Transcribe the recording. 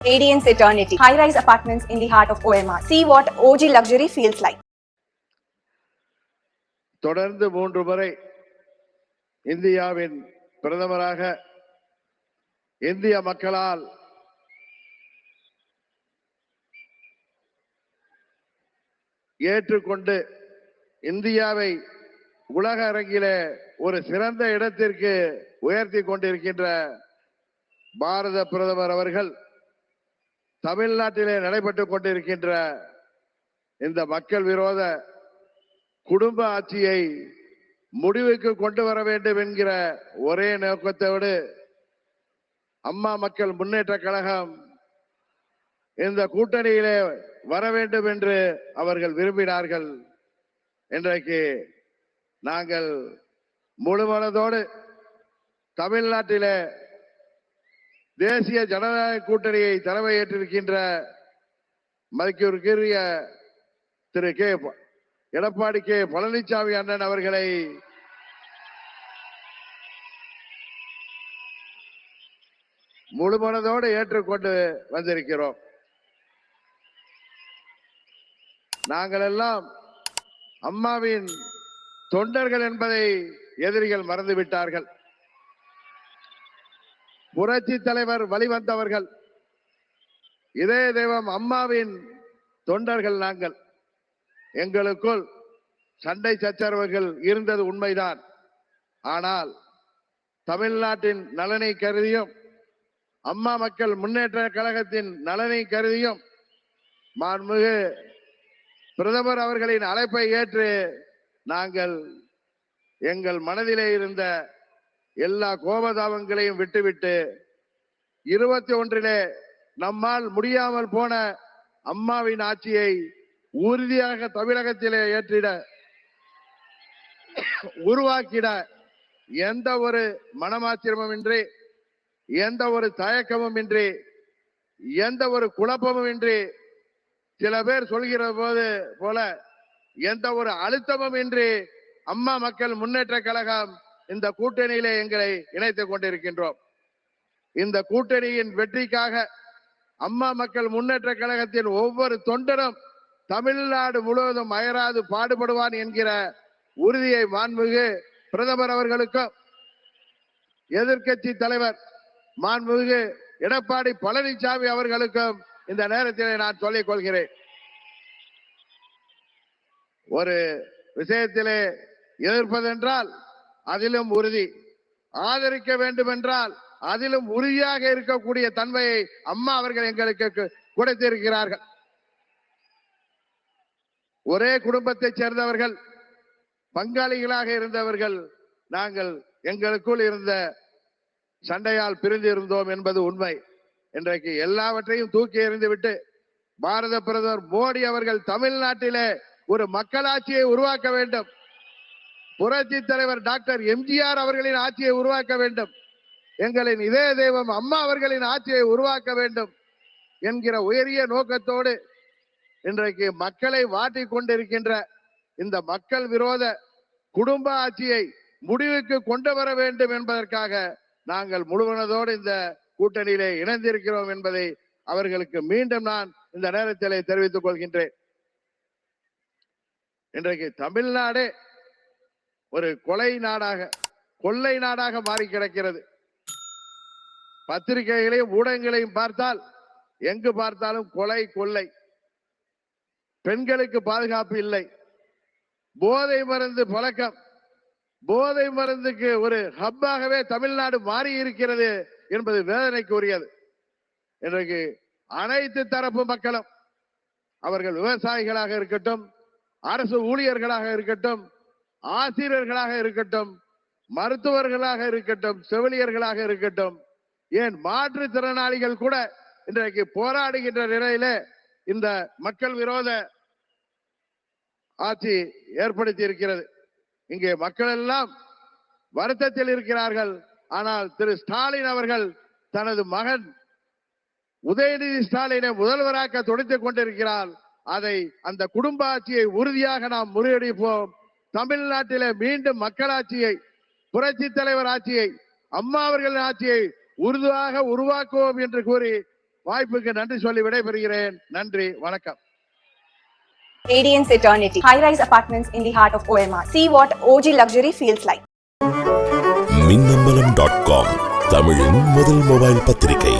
Radiance Eternity. High-rise apartments in the heart of OMR. See what OG luxury feels like. தொடர்ந்து 3 முறை இந்தியாவின் பிரதமராக இந்திய மக்களால் ஏற்றுக்கொண்டு இந்தியாவை உலக அரங்கிலே ஒரு சிறந்த இடத்திற்கு உயர்த்தி கொண்டிருக்கின்ற பாரத பிரதமர் அவர்கள் தமிழ்நாட்டிலே நடைபெற்றுக் கொண்டிருக்கின்ற இந்த மக்கள் விரோத குடும்ப ஆட்சியை முடிவுக்கு கொண்டு வர வேண்டும் என்கிற ஒரே நோக்கத்தோடு அம்மா மக்கள் முன்னேற்ற கழகம் இந்த கூட்டணியிலே வர வேண்டும் என்று அவர்கள் விரும்பினார்கள். இன்றைக்கு நாங்கள் முழுமனதோடு தமிழ்நாட்டிலே தேசிய ஜனநாயக கூட்டணியை தலைமையேற்றிருக்கின்ற மதிப்பிற்குரிய திரு எடப்பாடி கே பழனிசாமி அண்ணன் அவர்களை முழுமனதோடு ஏற்றுக்கொண்டு வந்திருக்கிறோம். நாங்கள் எல்லாம் அம்மாவின் தொண்டர்கள் என்பதை எதிரிகள் மறந்துவிட்டார்கள். புரட்சி தலைவர் வழிவந்தவர்கள், இதே தெய்வம் அம்மாவின் தொண்டர்கள் நாங்கள். எங்களுக்குள் சண்டை சச்சரவுகள் இருந்தது உண்மைதான். ஆனால் தமிழ்நாட்டின் நலனை கருதியும் அம்மா மக்கள் முன்னேற்ற கழகத்தின் நலனை கருதியும் மாண்புமிகு பிரதமர் அவர்களின் அழைப்பை ஏற்று நாங்கள் எங்கள் மனதிலே இருந்த எல்லா கோபதாபங்களையும் விட்டுவிட்டு 21 நம்மால் முடியாமல் போன அம்மாவின் ஆட்சியை உறுதியாக தமிழகத்திலே ஏற்றிட உருவாக்கிட எந்த ஒரு மனமாச்சரியமும் இன்றி, எந்த ஒரு தயக்கமும் இன்றி, எந்த ஒரு குழப்பமும் இன்றி, சில பேர் சொல்கிற போல எந்த ஒரு அழுத்தமும் இன்றி அம்மா மக்கள் முன்னேற்ற கழகம் இந்த கூட்டணியிலே எங்களை இணைத்துக் கொண்டிருக்கின்றோம். இந்த கூட்டணியின் வெற்றிக்காக அம்மா மக்கள் முன்னேற்ற கழகத்தின் ஒவ்வொரு தொண்டரும் தமிழ்நாடு முழுவதும் அயராது பாடுபடுவான் என்கிற உறுதியை மாண்புமிகு பிரதமர் அவர்களுக்கும் எதிர்கட்சி தலைவர் மாண்புமிகு எடப்பாடி பழனிசாமி அவர்களுக்கும் இந்த நேரத்திலே நான் சொல்லிக் கொள்கிறேன். ஒரு விஷயத்திலே எதிர்ப்பதென்றால் அதிலும் உறுதி, ஆதரிக்க வேண்டும் என்றால் அதிலும் உறுதியாக இருக்கக்கூடிய தன்மையை அம்மா அவர்கள் எங்களுக்கு கொடுத்திருக்கிறார்கள். ஒரே குடும்பத்தைச் சேர்ந்தவர்கள், பங்காளிகளாக இருந்தவர்கள் நாங்கள். எங்களுக்குள் இருந்த சண்டையால் பிரிந்து இருந்தோம் என்பது உண்மை. இன்றைக்கு எல்லாவற்றையும் தூக்கி எறிந்துவிட்டு பாரத பிரதமர் மோடி அவர்கள் தமிழ்நாட்டிலே ஒரு மக்களாட்சியை உருவாக்க வேண்டும், புரட்சி தலைவர் டாக்டர் எம்ஜிஆர் அவர்களின் ஆட்சியை உருவாக்க வேண்டும், எங்களின் இதய தெய்வம் அம்மா அவர்களின் ஆட்சியை உருவாக்க வேண்டும் என்கிற உயரிய நோக்கத்தோடு இன்றைக்கு மக்களை வாட்டிக் கொண்டிருக்கின்ற இந்த மக்கள் விரோத குடும்ப ஆட்சியை முடிவுக்கு கொண்டு வர வேண்டும் என்பதற்காக நாங்கள் முழுவனதோடு இந்த கூட்டணியிலே இணைந்திருக்கிறோம் என்பதை அவர்களுக்கு மீண்டும் நான் இந்த நேரத்திலே தெரிவித்துக் கொள்கின்றேன். இன்றைக்கு தமிழ்நாடு ஒரு கொலை நாடாக, கொள்ளை நாடாக மாறி கிடக்கிறது. பத்திரிகைகளையும் ஊடகங்களையும் பார்த்தால் எங்கு பார்த்தாலும் கொலை, கொள்ளை, பெண்களுக்கு பாதுகாப்பு இல்லை, போதை மருந்து பழக்கம், போதை மருந்துக்கு ஒரு ஹப்பாகவே தமிழ்நாடு மாறி இருக்கிறது என்பது வேதனைக்கு உரியது. இன்றைக்கு அனைத்து தரப்பு மக்களும், அவர்கள் விவசாயிகளாக இருக்கட்டும், அரசு ஊழியர்களாக இருக்கட்டும், ஆசிரியர்களாக இருக்கட்டும், மருத்துவர்களாக இருக்கட்டும், செவிலியர்களாக இருக்கட்டும், ஏன் மாற்றுத்திறனாளிகள் கூட இன்றைக்கு போராடுகின்ற நிலையில இந்த மக்கள் விரோத ஆட்சி ஏற்படுத்தி இருக்கிறது. இங்கே மக்கள் எல்லாம் வருத்தத்தில் இருக்கிறார்கள். ஆனால் திரு ஸ்டாலின் அவர்கள் தனது மகன் உதயநிதி ஸ்டாலினை முதல்வராக்க துடித்துக் கொண்டிருக்கிறார். அதை அந்த குடும்ப ஆட்சியை உறுதியாக நாம் முறியடிப்போம். தமிழ்நாட்டிலே மீண்டும் மக்களாட்சியை, புரட்சி தலைவர் ஆட்சியை, அம்மா அவர்களின் ஆட்சியை உறுதியாக உருவாக்குவோம் என்று கூறி வாய்ப்புக்கு நன்றி சொல்லி விடைபெறுகிறேன். நன்றி, வணக்கம். Radiance Eternity. High-rise apartments in the heart of OMR. See what OG luxury feels like. மின்னம்பலம்.com தமிழின் முதல் மொபைல் பத்திரிகை.